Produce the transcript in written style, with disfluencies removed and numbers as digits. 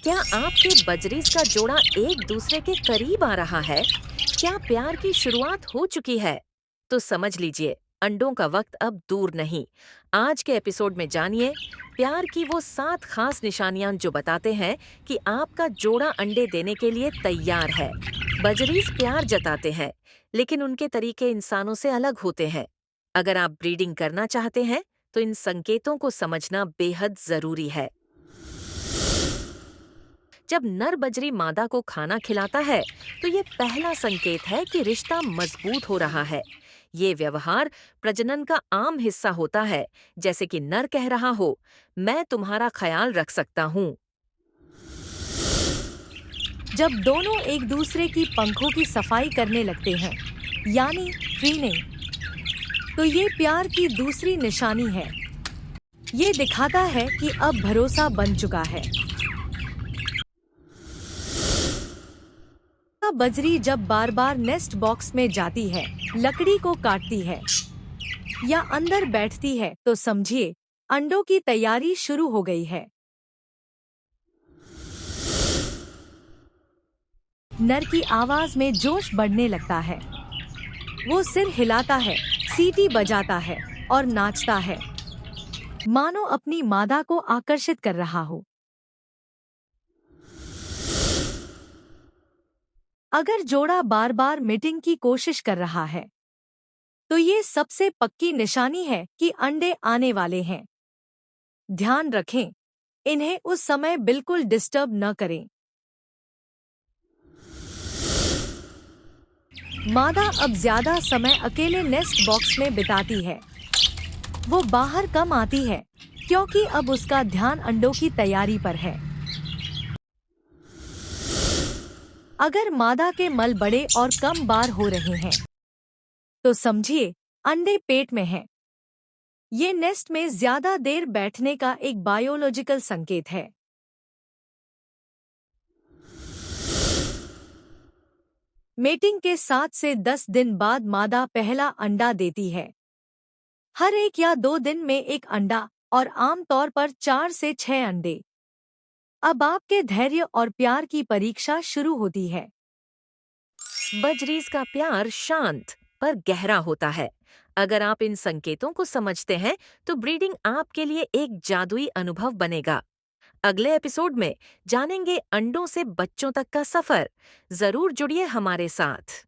क्या आपके बजरीज का जोड़ा एक दूसरे के करीब आ रहा है? क्या प्यार की शुरुआत हो चुकी है? तो समझ लीजिए, अंडों का वक्त अब दूर नहीं। आज के एपिसोड में जानिए प्यार की वो 7 खास निशानियां जो बताते हैं कि आपका जोड़ा अंडे देने के लिए तैयार है। बजरीज प्यार जताते हैं, लेकिन उनके तरीके इंसानों से अलग होते हैं। अगर आप ब्रीडिंग करना चाहते हैं, तो इन संकेतों को समझना बेहद जरूरी है। जब नर बजरी मादा को खाना खिलाता है, तो ये पहला संकेत है कि रिश्ता मजबूत हो रहा है। ये व्यवहार प्रजनन का आम हिस्सा होता है, जैसे कि नर कह रहा हो, मैं तुम्हारा ख्याल रख सकता हूँ। जब दोनों एक दूसरे की पंखों की सफाई करने लगते हैं, यानी प्रीनिंग, तो ये प्यार की दूसरी निशानी है। ये दिखाता है कि अब भरोसा बन चुका है। बजरी जब बार बार नेस्ट बॉक्स में जाती है, लकड़ी को काटती है या अंदर बैठती है, तो समझिए अंडों की तैयारी शुरू हो गई है। नर की आवाज में जोश बढ़ने लगता है। वो सिर हिलाता है, सीटी बजाता है और नाचता है, मानो अपनी मादा को आकर्षित कर रहा हो। अगर जोड़ा बार बार मीटिंग की कोशिश कर रहा है, तो ये सबसे पक्की निशानी है कि अंडे आने वाले हैं। ध्यान रखें, इन्हें उस समय बिल्कुल डिस्टर्ब न करें। मादा अब ज्यादा समय अकेले नेस्ट बॉक्स में बिताती है। वो बाहर कम आती है, क्योंकि अब उसका ध्यान अंडों की तैयारी पर है। अगर मादा के मल बड़े और कम बार हो रहे हैं, तो समझिए अंडे पेट में हैं। ये नेस्ट में ज्यादा देर बैठने का एक बायोलॉजिकल संकेत है। मेटिंग के 7 से 10 दिन बाद मादा पहला अंडा देती है। हर 1 या 2 दिन में एक अंडा और आमतौर पर 4 से 6 अंडे। अब आपके धैर्य और प्यार की परीक्षा शुरू होती है। बजरीज का प्यार शांत पर गहरा होता है। अगर आप इन संकेतों को समझते हैं, तो ब्रीडिंग आपके लिए एक जादुई अनुभव बनेगा। अगले एपिसोड में जानेंगे अंडों से बच्चों तक का सफर। जरूर जुड़िए हमारे साथ।